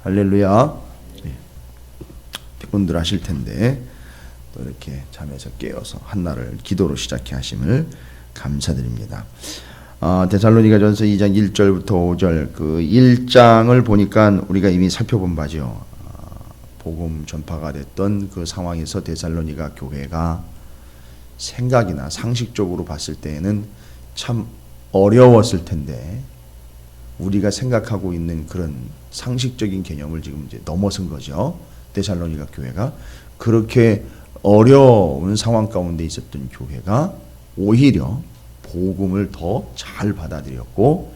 할렐루야. 피곤들 하실 텐데 또 이렇게 잠에서 깨어서 한날을 기도로 시작해 하심을 감사드립니다. 데살로니가전서 2장 1절부터 5절 그 1장을 보니까 우리가 이미 살펴본 바죠. 복음 전파가 됐던 그 상황에서 데살로니가 교회가 생각이나 상식적으로 봤을 때에는 참 어려웠을 텐데 우리가 생각하고 있는 그런 상식적인 개념을 지금 이제 넘어선 거죠. 데살로니가 교회가 그렇게 어려운 상황 가운데 있었던 교회가 오히려 복음을 더 잘 받아들였고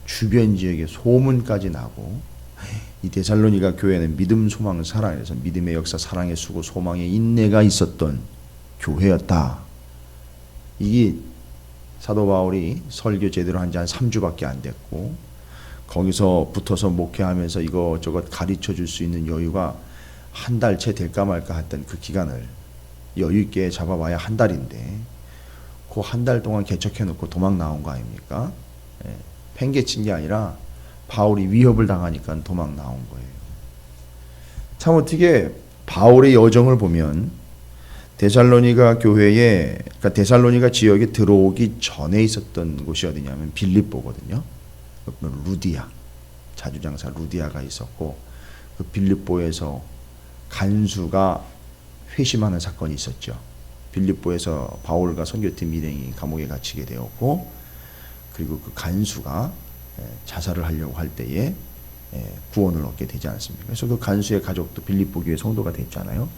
주변 지역에 소문까지 나고 이 데살로니가 교회는 믿음, 소망, 사랑에서 믿음의 역사, 사랑의 수고, 소망의 인내가 있었던 교회였다. 이게 사도 바울이 설교 제대로 한 지 한 3주밖에 안 됐고 거기서 붙어서 목회하면서 이것저것 가르쳐 줄 수 있는 여유가 한 달 채 될까 말까 했던 그 기간을 여유 있게 잡아봐야 한 달인데 그 한 달 동안 개척해 놓고 도망 나온 거 아닙니까? 팽개친 게 아니라 바울이 위협을 당하니까 도망 나온 거예요. 참 어떻게 바울의 여정을 보면 데살로니가 교회에 그러니까 데살로니가 지역에 들어오기 전에 있었던 곳이 어디냐면 빌립보거든요. 루디아 자주장사 루디아가 있었고 그 빌립보에서 간수가 회심하는 사건이 있었죠. 빌립보에서 바울과 선교팀 일행이 감옥에 갇히게 되었고 그리고 그 간수가 자살을 하려고 할 때에 구원을 얻게 되지 않습니까? 그래서 그 간수의 가족도 빌립보 교회 성도가 됐잖아요.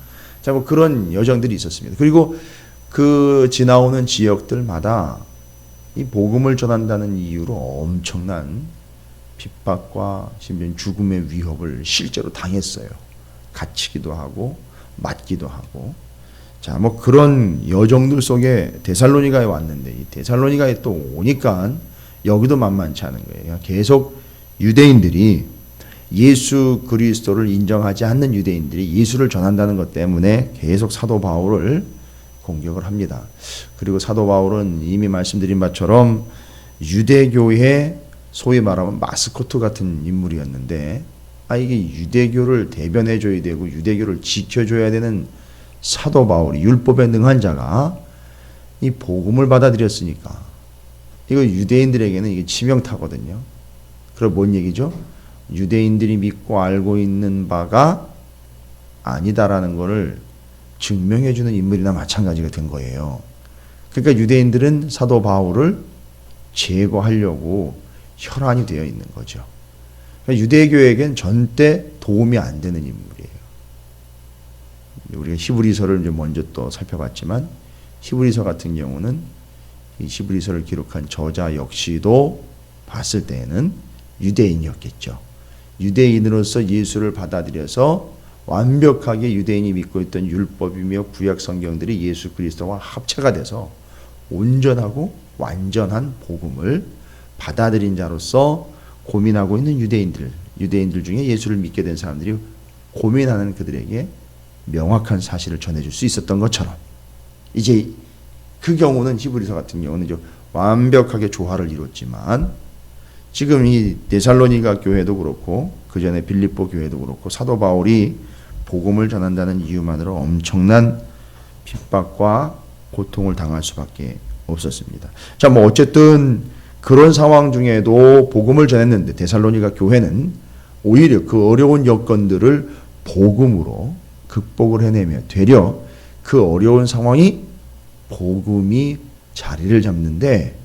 자, 뭐 그런 여정들이 있었습니다. 그리고 그 지나오는 지역들마다 이 복음을 전한다는 이유로 엄청난 핍박과 심지어 죽음의 위협을 실제로 당했어요. 갇히기도 하고 맞기도 하고. 자, 뭐 그런 여정들 속에 데살로니가에 왔는데 이 데살로니가에 또 오니까 여기도 만만치 않은 거예요. 계속 유대인들이 예수 그리스도를 인정하지 않는 유대인들이 예수를 전한다는 것 때문에 계속 사도 바울을 공격을 합니다. 그리고 사도 바울은 이미 말씀드린 바처럼 유대교의 소위 말하면 마스코트 같은 인물이었는데 이게 유대교를 대변해줘야 되고 유대교를 지켜줘야 되는 사도 바울이 율법에 능한 자가 이 복음을 받아들였으니까 이거 유대인들에게는 이게 치명타거든요. 그럼 뭔 얘기죠? 유대인들이 믿고 알고 있는 바가 아니다라는 것을 증명해주는 인물이나 마찬가지가 된 거예요. 그러니까 유대인들은 사도 바울을 제거하려고 혈안이 되어 있는 거죠. 그러니까 유대교에겐 절대 도움이 안 되는 인물이에요. 우리가 히브리서를 이제 먼저 또 살펴봤지만 히브리서 같은 경우는 이 히브리서를 기록한 저자 역시도 봤을 때에는 유대인이었겠죠. 유대인으로서 예수를 받아들여서 완벽하게 유대인이 믿고 있던 율법이며 구약 성경들이 예수 그리스도와 합체가 돼서 온전하고 완전한 복음을 받아들인 자로서 고민하고 있는 유대인들 중에 예수를 믿게 된 사람들이 고민하는 그들에게 명확한 사실을 전해줄 수 있었던 것처럼 이제 그 경우는 히브리서 같은 경우는 좀 완벽하게 조화를 이뤘지만 지금 이 데살로니가 교회도 그렇고 그 전에 빌립보 교회도 그렇고 사도 바울이 복음을 전한다는 이유만으로 엄청난 핍박과 고통을 당할 수밖에 없었습니다. 자, 뭐 어쨌든 그런 상황 중에도 복음을 전했는데 데살로니가 교회는 오히려 그 어려운 여건들을 복음으로 극복을 해내며 되려 그 어려운 상황이 복음이 자리를 잡는데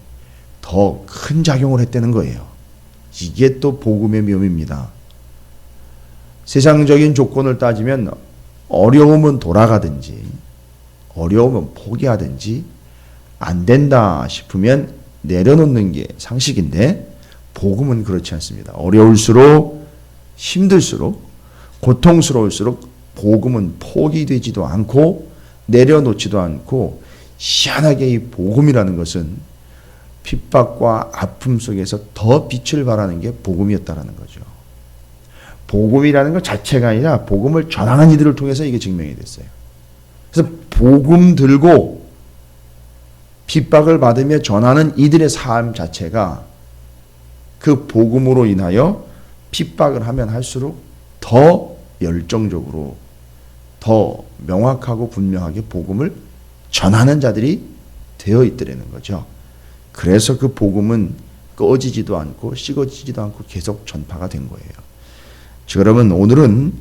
더 큰 작용을 했다는 거예요. 이게 또 복음의 묘미입니다. 세상적인 조건을 따지면 어려우면 돌아가든지 어려우면 포기하든지 안 된다 싶으면 내려놓는 게 상식인데 복음은 그렇지 않습니다. 어려울수록 힘들수록 고통스러울수록 복음은 포기되지도 않고 내려놓지도 않고 희한하게 이 복음이라는 것은 핍박과 아픔 속에서 더 빛을 발하는 게 복음이었다라는 거죠. 복음이라는 것 자체가 아니라 복음을 전하는 이들을 통해서 이게 증명이 됐어요. 그래서 복음 들고 핍박을 받으며 전하는 이들의 삶 자체가 그 복음으로 인하여 핍박을 하면 할수록 더 열정적으로 더 명확하고 분명하게 복음을 전하는 자들이 되어 있더라는 거죠. 그래서 그 복음은 꺼지지도 않고 식어지지도 않고 계속 전파가 된 거예요. 그러면 오늘은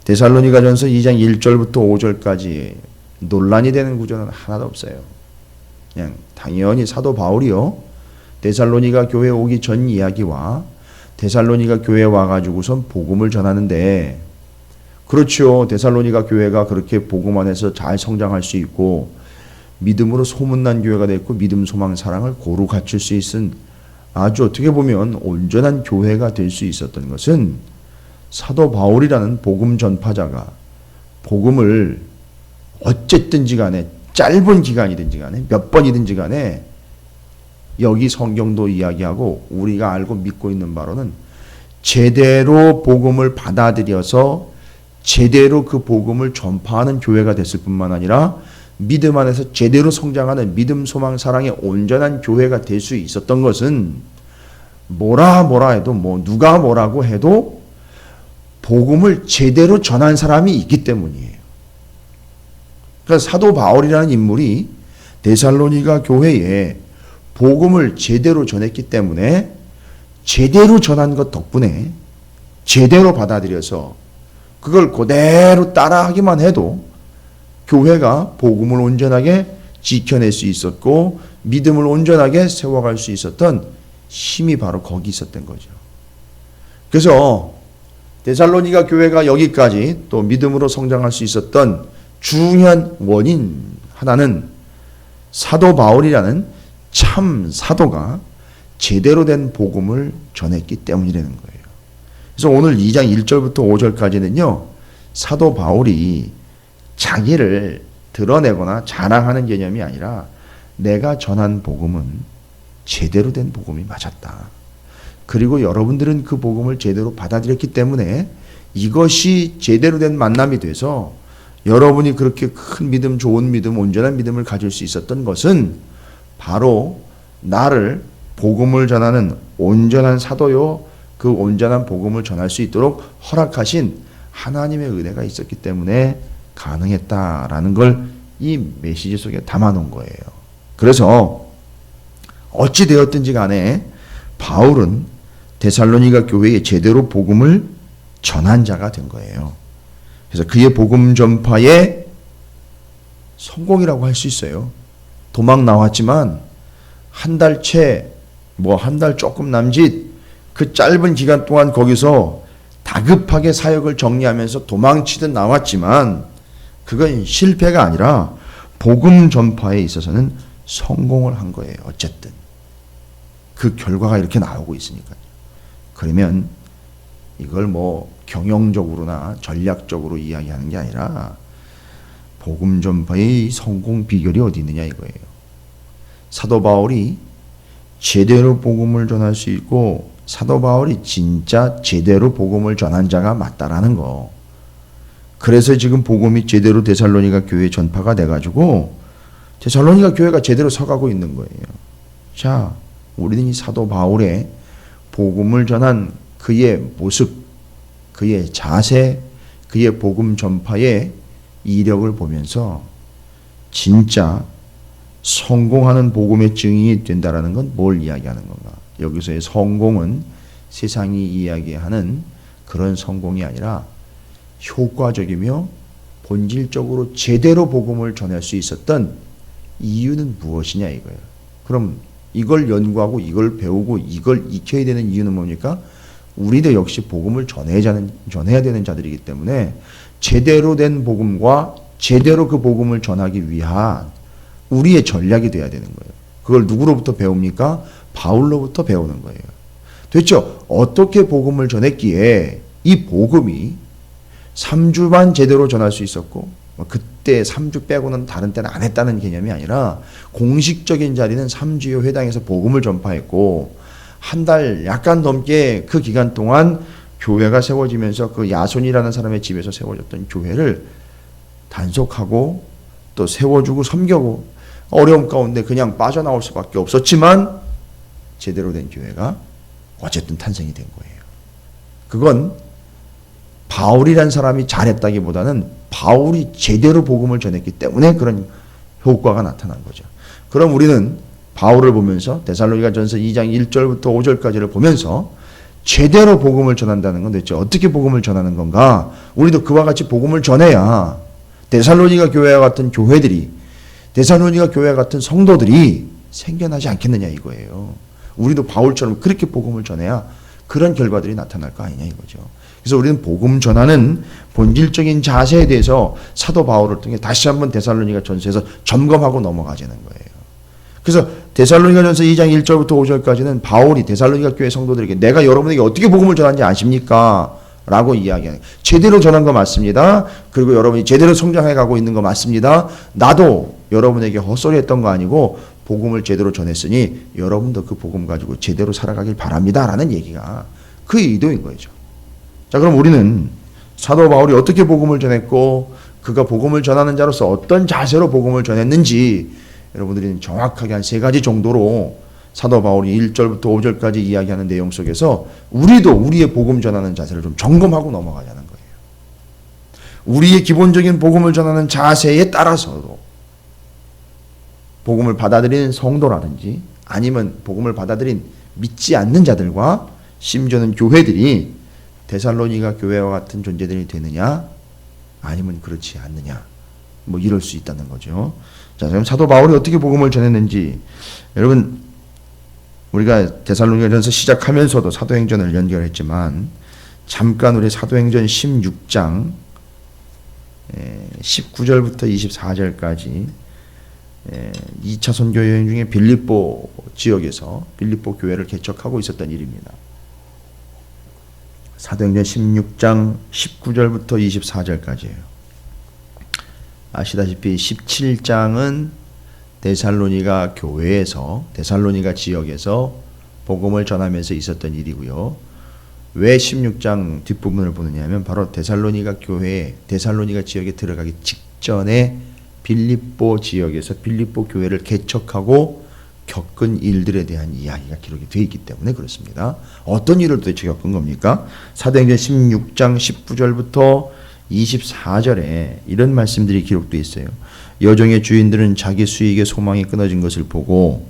데살로니가전서 2장 1절부터 5절까지 논란이 되는 구절은 하나도 없어요. 그냥 당연히 사도 바울이요, 데살로니가 교회 오기 전 이야기와 데살로니가 교회에 와가지고선 복음을 전하는데, 그렇죠. 데살로니가 교회가 그렇게 복음 안에서 잘 성장할 수 있고 믿음으로 소문난 교회가 됐고 믿음, 소망, 사랑을 고루 갖출 수 있은 아주 어떻게 보면 온전한 교회가 될 수 있었던 것은 사도 바울이라는 복음 전파자가 복음을 어쨌든지 간에 짧은 기간이든지 간에 몇 번이든지 간에 여기 성경도 이야기하고 우리가 알고 믿고 있는 바로는 제대로 복음을 받아들여서 제대로 그 복음을 전파하는 교회가 됐을 뿐만 아니라 믿음 안에서 제대로 성장하는 믿음, 소망, 사랑의 온전한 교회가 될 수 있었던 것은 뭐라 해도 누가 뭐라고 해도 복음을 제대로 전한 사람이 있기 때문이에요. 그러니까 사도 바울이라는 인물이 데살로니가 교회에 복음을 제대로 전했기 때문에 제대로 전한 것 덕분에 제대로 받아들여서 그걸 그대로 따라하기만 해도 교회가 복음을 온전하게 지켜낼 수 있었고 믿음을 온전하게 세워갈 수 있었던 힘이 바로 거기 있었던 거죠. 그래서 데살로니가 교회가 여기까지 또 믿음으로 성장할 수 있었던 중요한 원인 하나는 사도 바울이라는 참 사도가 제대로 된 복음을 전했기 때문이라는 거예요. 그래서 오늘 2장 1절부터 5절까지는요, 사도 바울이 자기를 드러내거나 자랑하는 개념이 아니라 내가 전한 복음은 제대로 된 복음이 맞았다. 그리고 여러분들은 그 복음을 제대로 받아들였기 때문에 이것이 제대로 된 만남이 돼서 여러분이 그렇게 큰 믿음, 좋은 믿음, 온전한 믿음을 가질 수 있었던 것은 바로 나를 복음을 전하는 온전한 사도요, 그 온전한 복음을 전할 수 있도록 허락하신 하나님의 은혜가 있었기 때문에 가능했다라는 걸 이 메시지 속에 담아놓은 거예요. 그래서 어찌 되었든지 간에 바울은 데살로니가 교회에 제대로 복음을 전한 자가 된 거예요. 그래서 그의 복음 전파의 성공이라고 할 수 있어요. 도망 나왔지만 한 달 한 달 조금 남짓 그 짧은 기간 동안 거기서 다급하게 사역을 정리하면서 도망치듯 나왔지만 그건 실패가 아니라 복음 전파에 있어서는 성공을 한 거예요. 어쨌든 그 결과가 이렇게 나오고 있으니까요. 그러면 이걸 경영적으로나 전략적으로 이야기하는 게 아니라 복음 전파의 성공 비결이 어디 있느냐 이거예요. 사도 바울이 제대로 복음을 전할 수 있고 사도 바울이 진짜 제대로 복음을 전한 자가 맞다라는 거. 그래서 지금 복음이 제대로 데살로니가 교회 전파가 돼가지고 데살로니가 교회가 제대로 서가고 있는 거예요. 자, 우리는 이 사도 바울의 복음을 전한 그의 모습, 그의 자세, 그의 복음 전파의 이력을 보면서 진짜 성공하는 복음의 증인이 된다라는 건 뭘 이야기하는 건가? 여기서의 성공은 세상이 이야기하는 그런 성공이 아니라 효과적이며 본질적으로 제대로 복음을 전할 수 있었던 이유는 무엇이냐 이거예요. 그럼 이걸 연구하고 이걸 배우고 이걸 익혀야 되는 이유는 뭡니까? 우리도 역시 복음을 전해야 되는 자들이기 때문에 제대로 된 복음과 제대로 그 복음을 전하기 위한 우리의 전략이 돼야 되는 거예요. 그걸 누구로부터 배웁니까? 바울로부터 배우는 거예요. 됐죠? 어떻게 복음을 전했기에 이 복음이 3주만 제대로 전할 수 있었고 그때 3주 빼고는 다른 때는 안 했다는 개념이 아니라 공식적인 자리는 3주요 회당에서 복음을 전파했고 한 달 약간 넘게 그 기간 동안 교회가 세워지면서 그 야손이라는 사람의 집에서 세워졌던 교회를 단속하고 또 세워주고 섬겨고 어려움 가운데 그냥 빠져나올 수밖에 없었지만 제대로 된 교회가 어쨌든 탄생이 된 거예요. 그건 바울이란 사람이 잘했다기보다는 바울이 제대로 복음을 전했기 때문에 그런 효과가 나타난 거죠. 그럼 우리는 바울을 보면서 데살로니가전서 2장 1절부터 5절까지를 보면서 제대로 복음을 전한다는 건 대체 어떻게 복음을 전하는 건가? 우리도 그와 같이 복음을 전해야 데살로니가 교회와 같은 교회들이, 데살로니가 교회와 같은 성도들이 생겨나지 않겠느냐 이거예요. 우리도 바울처럼 그렇게 복음을 전해야 그런 결과들이 나타날 거 아니냐 이거죠. 그래서 우리는 복음 전하는 본질적인 자세에 대해서 사도 바울을 통해 다시 한번 데살로니가 전서에서 점검하고 넘어가자는 거예요. 그래서 데살로니가 전서 2장 1절부터 5절까지는 바울이 데살로니가 교회 성도들에게 내가 여러분에게 어떻게 복음을 전하는지 아십니까? 라고 이야기하는, 제대로 전한 거 맞습니다. 그리고 여러분이 제대로 성장해 가고 있는 거 맞습니다. 나도 여러분에게 헛소리 했던 거 아니고 복음을 제대로 전했으니 여러분도 그 복음 가지고 제대로 살아가길 바랍니다. 라는 얘기가 그 의도인 거죠. 자, 그럼 우리는 사도 바울이 어떻게 복음을 전했고 그가 복음을 전하는 자로서 어떤 자세로 복음을 전했는지 여러분들이 정확하게 한 3가지 정도로 사도 바울이 1절부터 5절까지 이야기하는 내용 속에서 우리도 우리의 복음 전하는 자세를 좀 점검하고 넘어가자는 거예요. 우리의 기본적인 복음을 전하는 자세에 따라서도 복음을 받아들이는 성도라든지 아니면 복음을 받아들인 믿지 않는 자들과 심지어는 교회들이 데살로니가 교회와 같은 존재들이 되느냐 아니면 그렇지 않느냐 뭐 이럴 수 있다는 거죠. 자, 그럼 사도 바울이 어떻게 복음을 전했는지, 여러분 우리가 데살로니가전서 시작하면서도 사도행전을 연결했지만 잠깐 우리 사도행전 16장 19절부터 24절까지 2차 선교 여행 중에 빌립보 지역에서 빌립보 교회를 개척하고 있었던 일입니다. 사도행전 16장 19절부터 24절까지예요. 아시다시피 17장은 데살로니가 교회에서, 데살로니가 지역에서 복음을 전하면서 있었던 일이고요. 왜 16장 뒷부분을 보느냐 하면 바로 데살로니가 교회에, 데살로니가 지역에 들어가기 직전에 빌립보 지역에서 빌립보 교회를 개척하고 겪은 일들에 대한 이야기가 기록이 되어 있기 때문에 그렇습니다. 어떤 일을 도대체 겪은 겁니까? 사도행전 16장 19절부터 24절에 이런 말씀들이 기록되어 있어요. 여종의 주인들은 자기 수익의 소망이 끊어진 것을 보고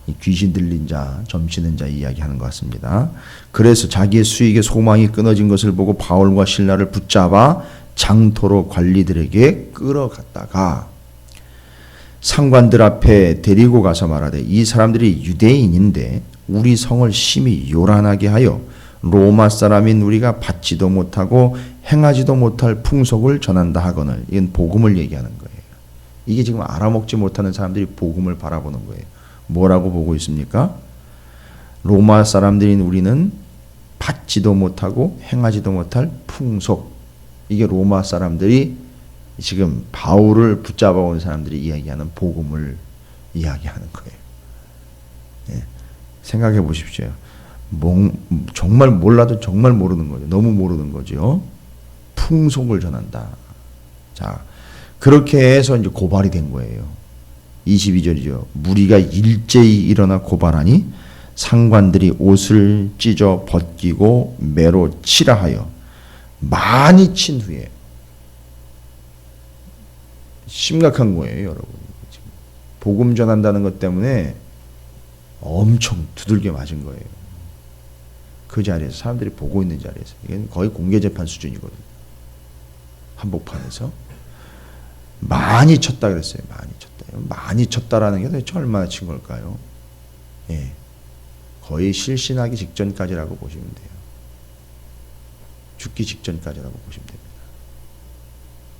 이 귀신 들린 자, 점치는 자 이야기하는 것 같습니다. 그래서 자기의 수익의 소망이 끊어진 것을 보고 바울과 실라를 붙잡아 장토로 관리들에게 끌어갔다가 상관들 앞에 데리고 가서 말하되 이 사람들이 유대인인데 우리 성을 심히 요란하게 하여 로마 사람인 우리가 받지도 못하고 행하지도 못할 풍속을 전한다 하거늘. 이건 복음을 얘기하는 거예요. 이게 지금 알아먹지 못하는 사람들이 복음을 바라보는 거예요. 뭐라고 보고 있습니까? 로마 사람들인 우리는 받지도 못하고 행하지도 못할 풍속. 이게 로마 사람들이 지금 바울을 붙잡아 온 사람들이 이야기하는 복음을 이야기하는 거예요. 네. 생각해 보십시오. 정말 몰라도 정말 모르는 거죠. 너무 모르는 거죠. 풍속을 전한다. 자, 그렇게 해서 이제 고발이 된 거예요. 22절이죠. 무리가 일제히 일어나 고발하니 상관들이 옷을 찢어 벗기고 매로 치라 하여 많이 친 후에, 심각한 거예요, 여러분. 지금 복음 전한다는 것 때문에 엄청 두들겨 맞은 거예요. 그 자리에서, 사람들이 보고 있는 자리에서. 이건 거의 공개재판 수준이거든요. 한복판에서. 많이 쳤다 그랬어요. 많이 쳤다. 많이 쳤다라는 게 도대체 얼마나 친 걸까요? 예. 거의 실신하기 직전까지라고 보시면 돼요. 죽기 직전까지라고 보시면 됩니다.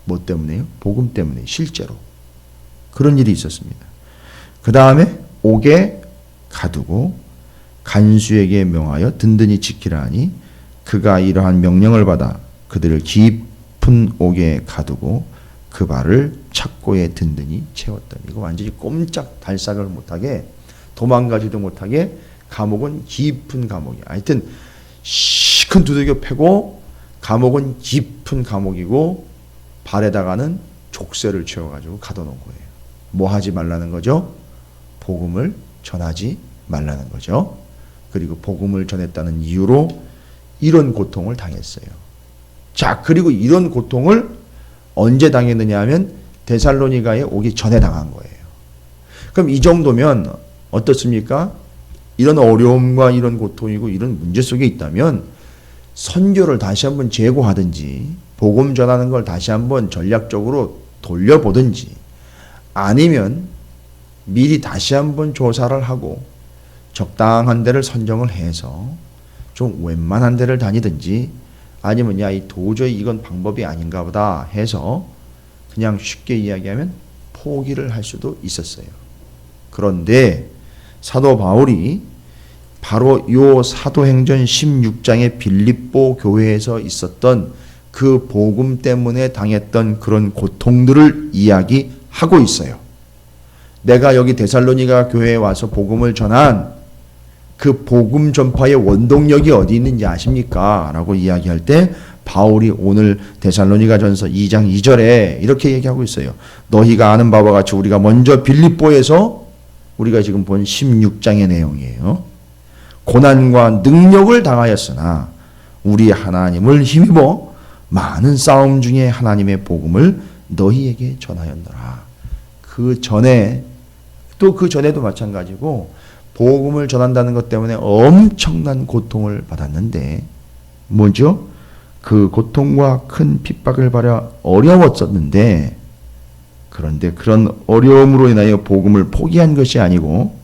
뭐 때문에요? 복음 때문에, 실제로. 그런 일이 있었습니다. 그 다음에 옥에 가두고 간수에게 명하여 든든히 지키라 하니 그가 이러한 명령을 받아 그들을 깊은 옥에 가두고 그 발을 착고에 든든히 채웠더니, 이거 완전히 꼼짝 달싹을 못하게, 도망가지도 못하게 감옥은 깊은 감옥이야. 하여튼 시큰 두들겨 패고 감옥은 깊은 감옥이고 발에다가는 족쇄를 채워가지고 가둬놓은 거예요. 뭐 하지 말라는 거죠? 복음을 전하지 말라는 거죠. 그리고 복음을 전했다는 이유로 이런 고통을 당했어요. 자, 그리고 이런 고통을 언제 당했느냐 하면 데살로니가에 오기 전에 당한 거예요. 그럼 이 정도면 어떻습니까? 이런 어려움과 이런 고통이고 이런 문제 속에 있다면 선교를 다시 한번 재고하든지 복음 전하는 걸 다시 한번 전략적으로 돌려보든지 아니면 미리 다시 한번 조사를 하고 적당한 데를 선정을 해서 좀 웬만한 데를 다니든지 아니면 야, 이 도저히 이건 방법이 아닌가 보다 해서 그냥 쉽게 이야기하면 포기를 할 수도 있었어요. 그런데 사도 바울이 바로 요 사도행전 16장의 빌립보 교회에서 있었던 그 복음 때문에 당했던 그런 고통들을 이야기하고 있어요. 내가 여기 데살로니가 교회에 와서 복음을 전한 그 복음 전파의 원동력이 어디 있는지 아십니까? 라고 이야기할 때 바울이 오늘 데살로니가전서 2장 2절에 이렇게 얘기하고 있어요. 너희가 아는 바와 같이 우리가 먼저 빌립보에서 우리가 지금 본 16장의 내용이에요. 고난과 능력을 당하였으나 우리 하나님을 힘입어 많은 싸움 중에 하나님의 복음을 너희에게 전하였노라. 그 전에 또 그 전에도 마찬가지고 복음을 전한다는 것 때문에 엄청난 고통을 받았는데 뭐죠? 그 고통과 큰 핍박을 받아 어려웠었는데 그런데 그런 어려움으로 인하여 복음을 포기한 것이 아니고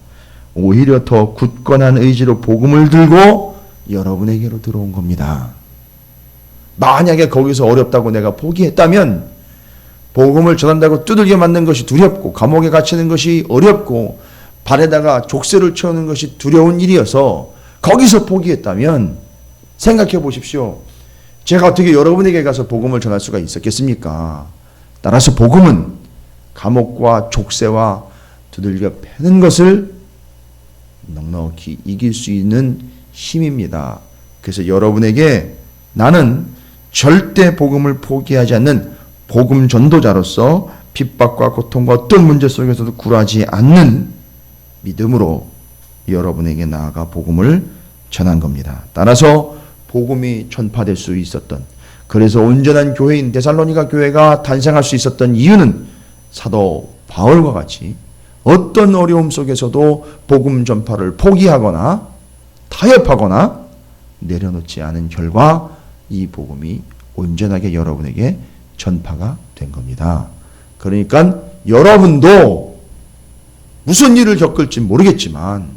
오히려 더 굳건한 의지로 복음을 들고 여러분에게로 들어온 겁니다. 만약에 거기서 어렵다고 내가 포기했다면 복음을 전한다고 두들겨 맞는 것이 두렵고 감옥에 갇히는 것이 어렵고 발에다가 족쇄를 채우는 것이 두려운 일이어서 거기서 포기했다면 생각해 보십시오. 제가 어떻게 여러분에게 가서 복음을 전할 수가 있었겠습니까? 따라서 복음은 감옥과 족쇄와 두들겨 패는 것을 넉넉히 이길 수 있는 힘입니다. 그래서 여러분에게 나는 절대 복음을 포기하지 않는 복음 전도자로서 핍박과 고통과 어떤 문제 속에서도 굴하지 않는 믿음으로 여러분에게 나아가 복음을 전한 겁니다. 따라서 복음이 전파될 수 있었던, 그래서 온전한 교회인 데살로니가 교회가 탄생할 수 있었던 이유는 사도 바울과 같이 어떤 어려움 속에서도 복음 전파를 포기하거나 타협하거나 내려놓지 않은 결과 이 복음이 온전하게 여러분에게 전파가 된 겁니다. 그러니까 여러분도 무슨 일을 겪을지 모르겠지만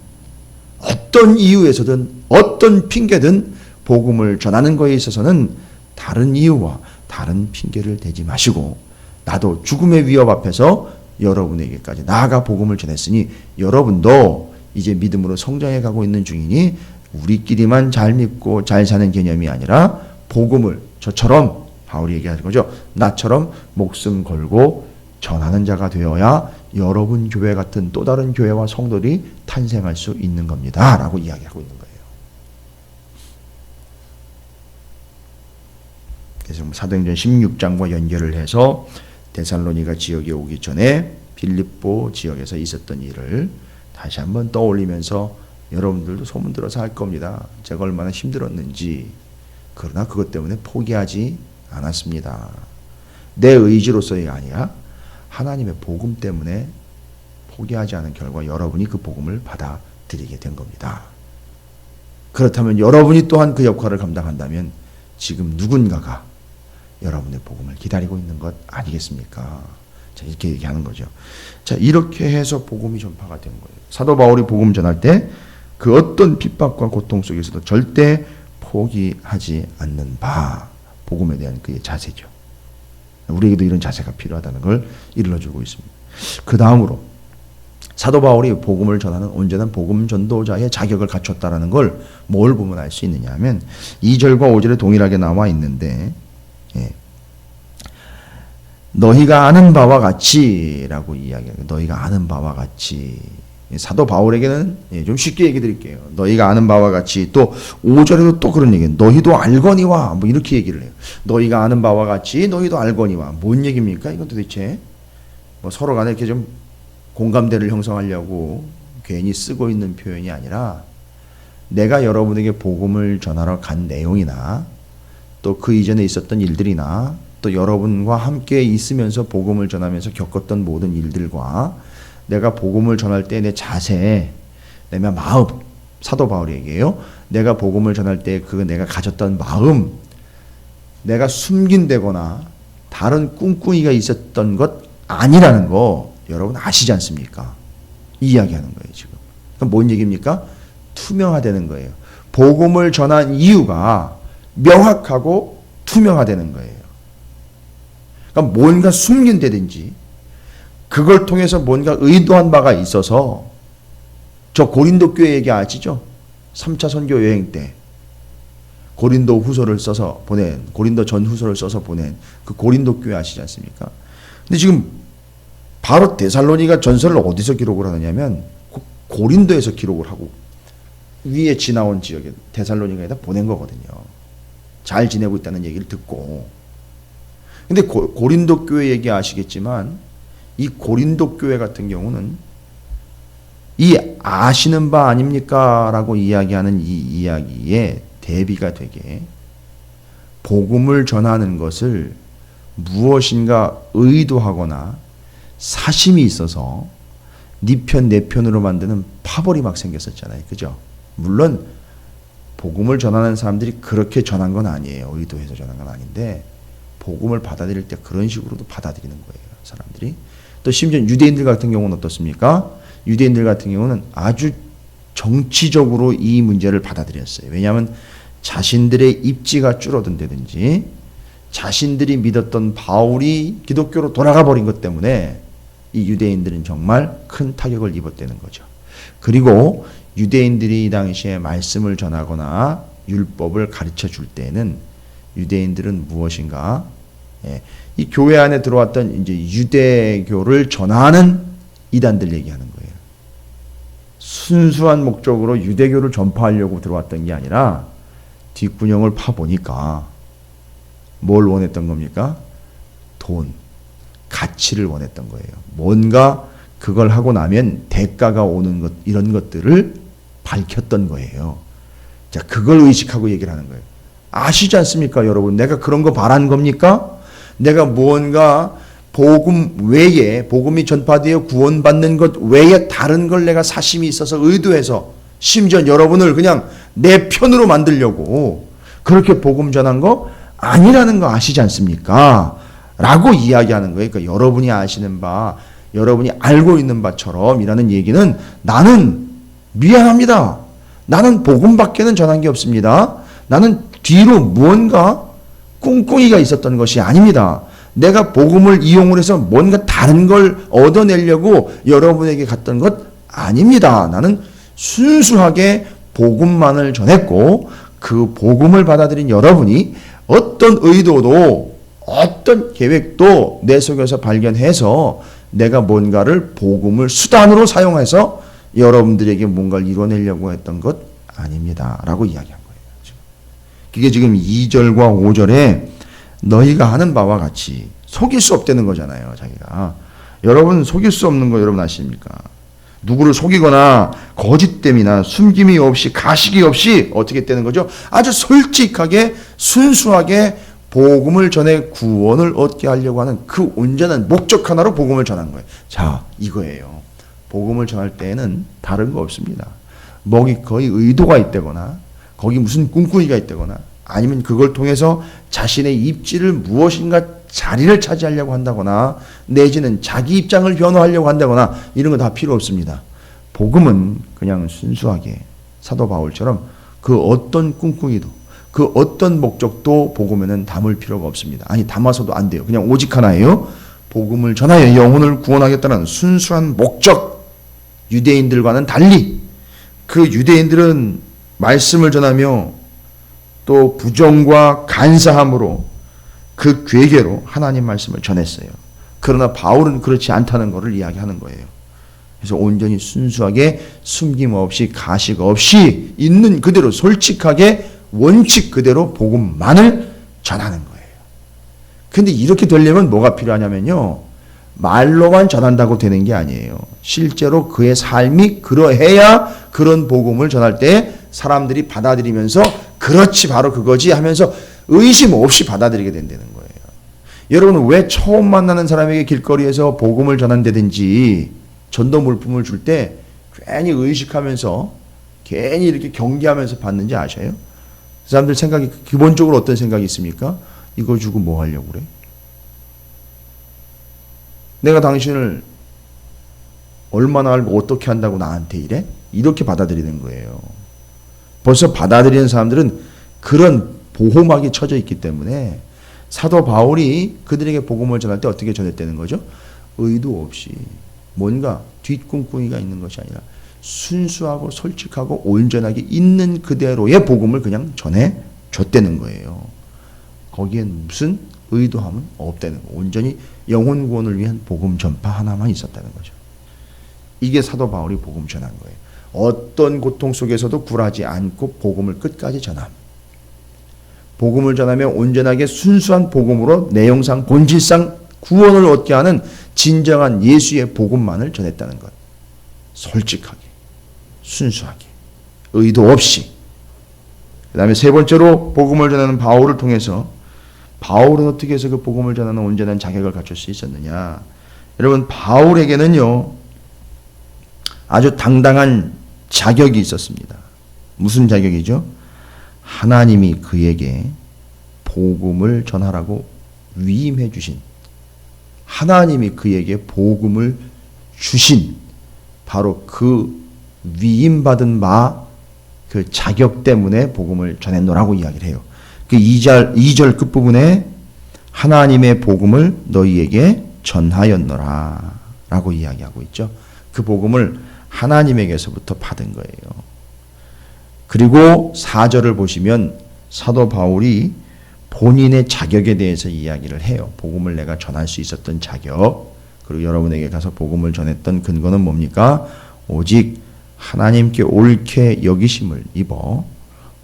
어떤 이유에서든 어떤 핑계든 복음을 전하는 것에 있어서는 다른 이유와 다른 핑계를 대지 마시고 나도 죽음의 위협 앞에서 여러분에게까지 나아가 복음을 전했으니 여러분도 이제 믿음으로 성장해 가고 있는 중이니 우리끼리만 잘 믿고 잘 사는 개념이 아니라 복음을 저처럼 바울이 얘기하는 거죠. 나처럼 목숨 걸고 전하는 자가 되어야 여러분 교회 같은 또 다른 교회와 성도들이 탄생할 수 있는 겁니다. 라고 이야기하고 있는 거예요. 그래서 사도행전 16장과 연결을 해서 데살로니가 지역에 오기 전에 빌립보 지역에서 있었던 일을 다시 한번 떠올리면서 여러분들도 소문 들어서 할 겁니다. 제가 얼마나 힘들었는지. 그러나 그것 때문에 포기하지 않았습니다. 내 의지로서의 아니라 하나님의 복음 때문에 포기하지 않은 결과 여러분이 그 복음을 받아들이게 된 겁니다. 그렇다면 여러분이 또한 그 역할을 감당한다면 지금 누군가가 여러분의 복음을 기다리고 있는 것 아니겠습니까? 자, 이렇게 얘기하는 거죠. 자, 이렇게 해서 복음이 전파가 된 거예요. 사도 바울이 복음 전할 때 그 어떤 핍박과 고통 속에서도 절대 포기하지 않는 바, 복음에 대한 그의 자세죠. 우리에게도 이런 자세가 필요하다는 걸 일러주고 있습니다. 그 다음으로 사도 바울이 복음을 전하는 온전한 복음 전도자의 자격을 갖췄다는 걸 뭘 보면 알 수 있느냐 하면 2절과 5절에 동일하게 나와 있는데 너희가 아는 바와 같이 라고 이야기해요. 너희가 아는 바와 같이. 사도 바울에게는 좀 쉽게 얘기 드릴게요. 너희가 아는 바와 같이. 또 5절에도 또 그런 얘기예요. 너희도 알거니와 뭐 이렇게 얘기를 해요. 너희가 아는 바와 같이 너희도 알거니와. 뭔 얘기입니까? 이건 도대체 뭐 서로 간에 이렇게 좀 공감대를 형성하려고 괜히 쓰고 있는 표현이 아니라 내가 여러분에게 복음을 전하러 간 내용이나 또 그 이전에 있었던 일들이나 또 여러분과 함께 있으면서 복음을 전하면서 겪었던 모든 일들과 내가 복음을 전할 때 내 자세, 내 마음, 사도 바울이 얘기해요. 내가 복음을 전할 때 그 내가 가졌던 마음, 내가 숨긴다거나 다른 꿍꿍이가 있었던 것 아니라는 거 여러분 아시지 않습니까? 이 이야기하는 거예요 지금. 그럼 뭔 얘기입니까? 투명화되는 거예요. 복음을 전한 이유가 명확하고 투명화되는 거예요. 그러니까 뭔가 숨긴다든지 그걸 통해서 뭔가 의도한 바가 있어서 저 고린도 교회 얘기 아시죠? 3차 선교 여행 때 고린도 후서를 써서 보낸, 고린도 전 후서를 써서 보낸 그 고린도 교회 아시지 않습니까? 근데 지금 바로 데살로니가 전서를 어디서 기록을 하느냐면 고린도에서 기록을 하고 위에 지나온 지역에 데살로니가에다 보낸 거거든요. 잘 지내고 있다는 얘기를 듣고. 근데 고린도 교회 얘기 아시겠지만 이 고린도 교회 같은 경우는 이 아시는 바 아닙니까? 라고 이야기하는 이 이야기에 대비가 되게 복음을 전하는 것을 무엇인가 의도하거나 사심이 있어서 네 편 내 편으로 만드는 파벌이 막 생겼었잖아요. 그죠? 물론 복음을 전하는 사람들이 그렇게 전한 건 아니에요. 의도해서 전한 건 아닌데 복음을 받아들일 때 그런 식으로도 받아들이는 거예요. 사람들이. 또 심지어 유대인들 같은 경우는 어떻습니까? 유대인들 같은 경우는 아주 정치적으로 이 문제를 받아들였어요. 왜냐하면 자신들의 입지가 줄어든다든지 자신들이 믿었던 바울이 기독교로 돌아가 버린 것 때문에 이 유대인들은 정말 큰 타격을 입었다는 거죠. 그리고 유대인들이 이 당시에 말씀을 전하거나 율법을 가르쳐 줄 때는 유대인들은 무엇인가? 이 교회 안에 들어왔던 이제 유대교를 전하는 이단들 얘기하는 거예요. 순수한 목적으로 유대교를 전파하려고 들어왔던 게 아니라 뒷구녕을 파보니까 뭘 원했던 겁니까? 돈, 가치를 원했던 거예요. 뭔가 그걸 하고 나면 대가가 오는 것, 이런 것들을 밝혔던 거예요. 자, 그걸 의식하고 얘기를 하는 거예요. 아시지 않습니까, 여러분? 내가 그런 거 바란 겁니까? 내가 무언가 복음 외에, 복음이 전파되어 구원받는 것 외에 다른 걸 내가 사심이 있어서 의도해서 심지어 여러분을 그냥 내 편으로 만들려고 그렇게 복음 전한 거 아니라는 거 아시지 않습니까? 라고 이야기하는 거예요. 그러니까 여러분이 아시는 바, 여러분이 알고 있는 바처럼 이라는 얘기는 나는 미안합니다. 나는 복음밖에는 전한 게 없습니다. 나는 뒤로 무언가 꿍꿍이가 있었던 것이 아닙니다. 내가 복음을 이용을 해서 뭔가 다른 걸 얻어내려고 여러분에게 갔던 것 아닙니다. 나는 순수하게 복음만을 전했고 그 복음을 받아들인 여러분이 어떤 의도도 어떤 계획도 내 속에서 발견해서 내가 뭔가를 복음을 수단으로 사용해서 여러분들에게 뭔가를 이뤄내려고 했던 것 아닙니다. 라고 이야기한 거예요. 그게 지금 2절과 5절에 너희가 하는 바와 같이 속일 수 없다는 거잖아요. 자기가. 여러분 속일 수 없는 거 여러분 아십니까? 누구를 속이거나 거짓됨이나 숨김이 없이 가식이 없이 어떻게 했다는 거죠? 아주 솔직하게 순수하게 복음을 전해 구원을 얻게 하려고 하는 그 온전한 목적 하나로 복음을 전한 거예요. 자, 이거예요. 복음을 전할 때에는 다른 거 없습니다. 거의 의도가 있다거나 거기 무슨 꿍꿍이가 있다거나 아니면 그걸 통해서 자신의 입지를 무엇인가 자리를 차지하려고 한다거나 내지는 자기 입장을 변호하려고 한다거나 이런 거 다 필요 없습니다. 복음은 그냥 순수하게 사도 바울처럼 그 어떤 꿍꿍이도 그 어떤 목적도 복음에는 담을 필요가 없습니다. 아니 담아서도 안 돼요. 그냥 오직 하나예요. 복음을 전하여 영혼을 구원하겠다는 순수한 목적. 유대인들과는 달리 그 유대인들은 말씀을 전하며 또 부정과 간사함으로 그 괴계로 하나님 말씀을 전했어요. 그러나 바울은 그렇지 않다는 것을 이야기하는 거예요. 그래서 온전히 순수하게 숨김 없이 가식 없이 있는 그대로 솔직하게 원칙 그대로 복음만을 전하는 거예요. 근데 이렇게 되려면 뭐가 필요하냐면요. 말로만 전한다고 되는 게 아니에요. 실제로 그의 삶이 그러해야 그런 복음을 전할 때 사람들이 받아들이면서 그렇지 바로 그거지 하면서 의심 없이 받아들이게 된다는 거예요. 여러분 왜 처음 만나는 사람에게 길거리에서 복음을 전한다든지 전도 물품을 줄 때 괜히 의식하면서 괜히 이렇게 경계하면서 받는지 아셔요? 그 사람들 생각이 기본적으로 어떤 생각이 있습니까? 이거 주고 뭐 하려고 그래? 내가 당신을 얼마나 알고 어떻게 한다고 나한테 이래? 이렇게 받아들이는 거예요. 벌써 받아들이는 사람들은 그런 보호막이 쳐져 있기 때문에 사도 바울이 그들에게 복음을 전할 때 어떻게 전했다는 거죠? 의도 없이 뭔가 뒷꿍꿍이가 있는 것이 아니라 순수하고 솔직하고 온전하게 있는 그대로의 복음을 그냥 전해줬다는 거예요. 거기엔 무슨 의도함은 없다는 거예요. 온전히 영혼 구원을 위한 복음 전파 하나만 있었다는 거죠. 이게 사도 바울이 복음 전한 거예요. 어떤 고통 속에서도 굴하지 않고 복음을 끝까지 전함. 복음을 전하며 온전하게 순수한 복음으로 내용상 본질상 구원을 얻게 하는 진정한 예수의 복음만을 전했다는 것. 솔직하게, 순수하게, 의도 없이. 그 다음에 세 번째로 복음을 전하는 바울을 통해서 바울은 어떻게 해서 그 복음을 전하는 온전한 자격을 갖출 수 있었느냐. 여러분 바울에게는요 아주 당당한 자격이 있었습니다. 무슨 자격이죠? 하나님이 그에게 복음을 전하라고 위임해 주신, 하나님이 그에게 복음을 주신 바로 그 위임받은 그 자격 때문에 복음을 전했노라고 이야기를 해요. 그 2절 끝부분에 하나님의 복음을 너희에게 전하였노라 라고 이야기하고 있죠. 그 복음을 하나님에게서부터 받은 거예요. 그리고 4절을 보시면 사도 바울이 본인의 자격에 대해서 이야기를 해요. 복음을 내가 전할 수 있었던 자격. 그리고 여러분에게 가서 복음을 전했던 근거는 뭡니까? 오직 하나님께 옳게 여기심을 입어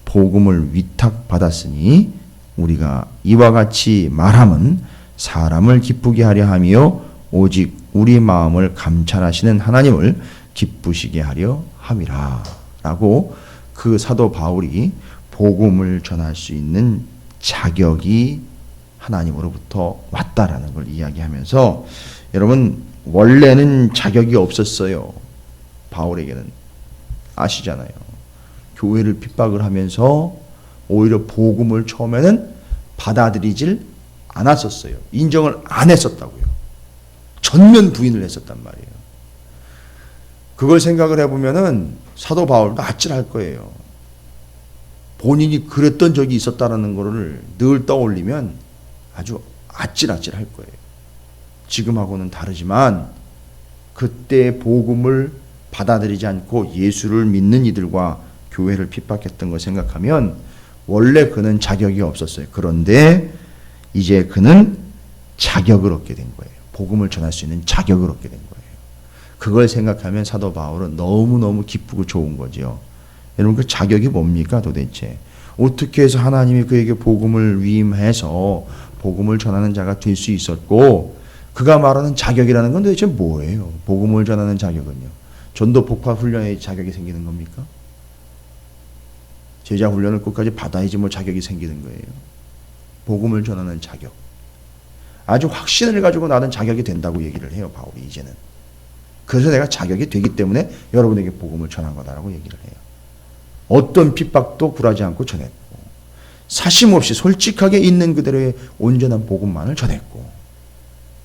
복음을 위탁받았으니 우리가 이와 같이 말함은 사람을 기쁘게 하려 하며 오직 우리 마음을 감찰하시는 하나님을 기쁘시게 하려 함이라 라고 그 사도 바울이 복음을 전할 수 있는 자격이 하나님으로부터 왔다라는 걸 이야기하면서 여러분 원래는 자격이 없었어요. 바울에게는 아시잖아요. 교회를 핍박을 하면서 오히려 복음을 처음에는 받아들이질 않았었어요. 인정을 안 했었다고요. 전면 부인을 했었단 말이에요. 그걸 생각을 해보면은 사도 바울도 아찔할 거예요. 본인이 그랬던 적이 있었다라는 거를 늘 떠올리면 아주 아찔할 거예요. 지금하고는 다르지만 그때 복음을 받아들이지 않고 예수를 믿는 이들과 교회를 핍박했던 걸 생각하면 원래 그는 자격이 없었어요. 그런데 이제 그는 자격을 얻게 된 거예요. 복음을 전할 수 있는 자격을 얻게 된 거예요. 그걸 생각하면 사도 바울은 너무너무 기쁘고 좋은 거죠. 여러분 그 자격이 뭡니까 도대체? 어떻게 해서 하나님이 그에게 복음을 위임해서 복음을 전하는 자가 될 수 있었고 그가 말하는 자격이라는 건 도대체 뭐예요? 복음을 전하는 자격은요. 전도 폭파 훈련의 자격이 생기는 겁니까? 제자 훈련을 끝까지 받아야지 뭐 자격이 생기는 거예요. 복음을 전하는 자격. 아주 확신을 가지고 나는 자격이 된다고 얘기를 해요. 바울이 이제는. 그래서 내가 자격이 되기 때문에 여러분에게 복음을 전한 거다라고 얘기를 해요. 어떤 핍박도 굴하지 않고 전했고 사심 없이 솔직하게 있는 그대로의 온전한 복음만을 전했고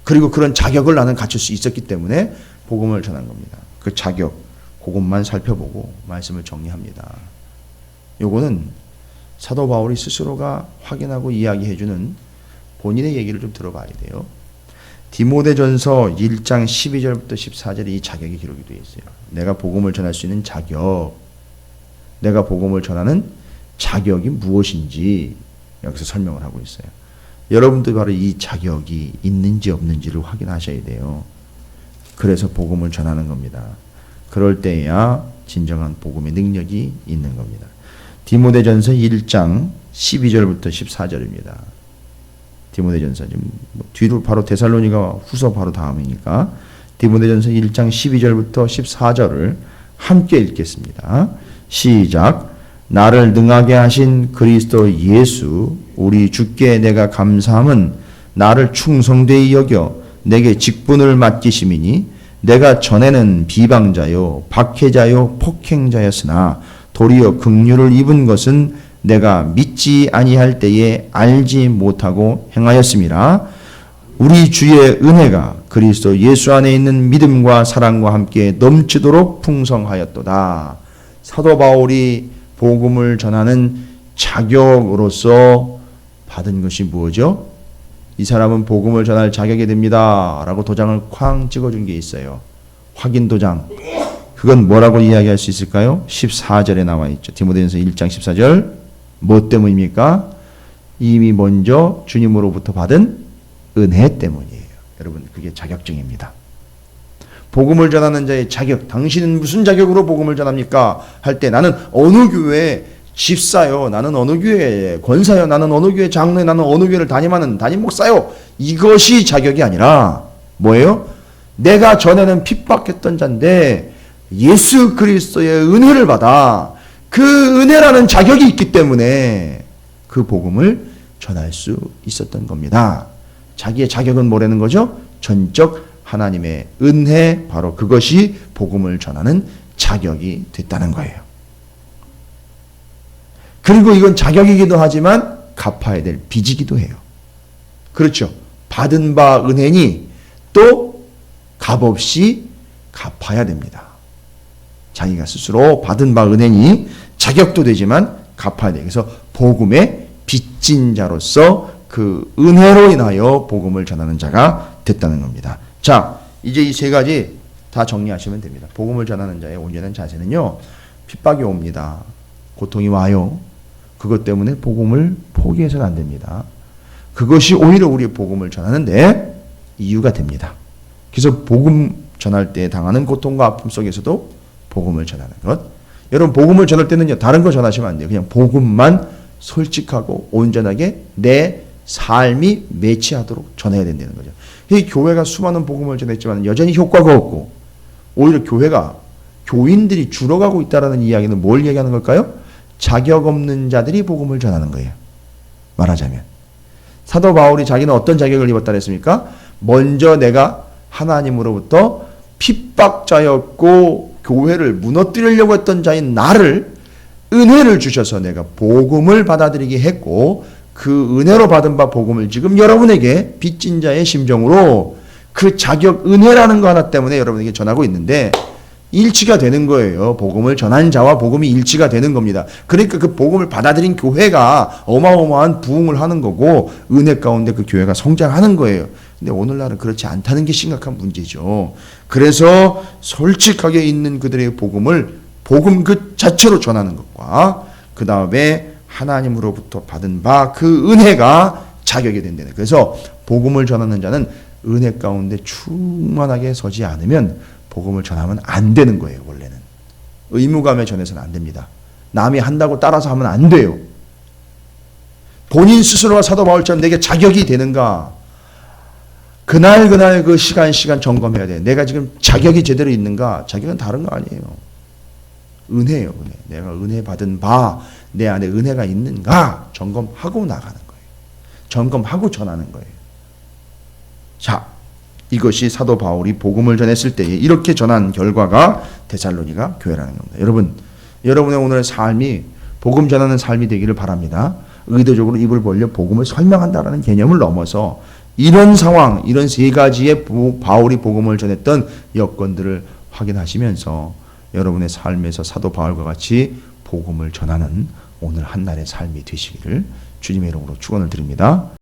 그리고 그런 자격을 나는 갖출 수 있었기 때문에 복음을 전한 겁니다. 그 자격, 그것만 살펴보고 말씀을 정리합니다. 요거는 사도 바울이 스스로가 확인하고 이야기해주는 본인의 얘기를 좀 들어봐야 돼요. 디모데전서 1장 12절부터 14절에 이 자격이 기록이 되어 있어요. 내가 복음을 전할 수 있는 자격, 내가 복음을 전하는 자격이 무엇인지 여기서 설명을 하고 있어요. 여러분도 바로 이 자격이 있는지 없는지를 확인하셔야 돼요. 그래서 복음을 전하는 겁니다. 그럴 때야 진정한 복음의 능력이 있는 겁니다. 디모데전서 1장 12절부터 14절입니다. 디모데전서 지금 뒤로 바로 데살로니가 후서 바로 다음이니까 디모데전서 1장 12절부터 14절을 함께 읽겠습니다. 시작. 나를 능하게 하신 그리스도 예수 우리 주께 내가 감사함은 나를 충성되이 여겨 내게 직분을 맡기심이니 내가 전에는 비방자요 박해자요 폭행자였으나 도리어 긍휼을 입은 것은 내가 믿지 아니할 때에 알지 못하고 행하였음이라. 우리 주의 은혜가 그리스도 예수 안에 있는 믿음과 사랑과 함께 넘치도록 풍성하였도다. 사도 바울이 복음을 전하는 자격으로서 받은 것이 무엇이죠? 이 사람은 복음을 전할 자격이 됩니다 라고 도장을 쾅 찍어준 게 있어요. 확인 도장. 그건 뭐라고 이야기할 수 있을까요? 14절에 나와 있죠. 디모데전서 1장 14절. 뭐 때문입니까? 이미 먼저 주님으로부터 받은 은혜 때문이에요. 여러분, 그게 자격증입니다. 복음을 전하는 자의 자격. 당신은 무슨 자격으로 복음을 전합니까? 할 때 나는 어느 교회 집사요, 나는 어느 교회 권사요, 나는 어느 교회 장로요, 나는 어느 교회를 담임 목사요. 이것이 자격이 아니라 뭐예요? 내가 전에는 핍박했던 자인데 예수 그리스도의 은혜를 받아 그 은혜라는 자격이 있기 때문에 그 복음을 전할 수 있었던 겁니다. 자기의 자격은 뭐라는 거죠? 전적 하나님의 은혜, 바로 그것이 복음을 전하는 자격이 됐다는 거예요. 그리고 이건 자격이기도 하지만 갚아야 될 빚이기도 해요. 그렇죠. 받은 바 은혜니 또 값없이 갚아야 됩니다. 자기가 스스로 받은 바 은혜니 자격도 되지만 갚아야 돼요. 그래서 복음의 빚진 자로서 그 은혜로 인하여 복음을 전하는 자가 됐다는 겁니다. 자, 이제 이 세 가지 다 정리하시면 됩니다. 복음을 전하는 자의 온전한 자세는요, 핍박이 옵니다. 고통이 와요. 그것 때문에 복음을 포기해서는 안 됩니다. 그것이 오히려 우리 복음을 전하는데 이유가 됩니다. 그래서 복음 전할 때 당하는 고통과 아픔 속에서도 복음을 전하는 것. 여러분, 복음을 전할 때는요, 다른 거 전하시면 안 돼요. 그냥 복음만 솔직하고 온전하게 내 삶이 매치하도록 전해야 된다는 거죠. 이 교회가 수많은 복음을 전했지만 여전히 효과가 없고 오히려 교인들이 줄어가고 있다는 이야기는 뭘 얘기하는 걸까요? 자격 없는 자들이 복음을 전하는 거예요. 말하자면 사도 바울이 자기는 어떤 자격을 입었다 그랬습니까? 먼저 내가 하나님으로부터 핍박자였고 교회를 무너뜨리려고 했던 자인 나를 은혜를 주셔서 내가 복음을 받아들이게 했고, 그 은혜로 받은 바 복음을 지금 여러분에게 빚진 자의 심정으로 그 자격 은혜라는 거 하나 때문에 여러분에게 전하고 있는데 일치가 되는 거예요. 복음을 전한 자와 복음이 일치가 되는 겁니다. 그러니까 그 복음을 받아들인 교회가 어마어마한 부흥을 하는 거고 은혜 가운데 그 교회가 성장하는 거예요. 근데 오늘날은 그렇지 않다는 게 심각한 문제죠. 그래서 솔직하게 있는 그들의 복음을 복음 그 자체로 전하는 것과 그 다음에 하나님으로부터 받은 바 그 은혜가 자격이 된다는 거예요. 그래서 복음을 전하는 자는 은혜 가운데 충만하게 서지 않으면 복음을 전하면 안 되는 거예요. 원래는 의무감에 전해서는 안 됩니다. 남이 한다고 따라서 하면 안 돼요. 본인 스스로가 사도 바울처럼 내게 자격이 되는가, 그날 그 시간 점검해야 돼. 내가 지금 자격이 제대로 있는가? 자격은 다른 거 아니에요. 은혜예요. 은혜. 내가 은혜 받은 바 내 안에 은혜가 있는가 점검하고 나가는 거예요. 점검하고 전하는 거예요. 자, 이것이 사도 바울이 복음을 전했을 때에 이렇게 전한 결과가 데살로니가 교회라는 겁니다. 여러분의 오늘의 삶이 복음 전하는 삶이 되기를 바랍니다. 의도적으로 입을 벌려 복음을 설명한다라는 개념을 넘어서 이런 상황, 이런 세 가지의 바울이 복음을 전했던 여건들을 확인하시면서 여러분의 삶에서 사도 바울과 같이 복음을 전하는 오늘 한날의 삶이 되시기를 주님의 이름으로 축원을 드립니다.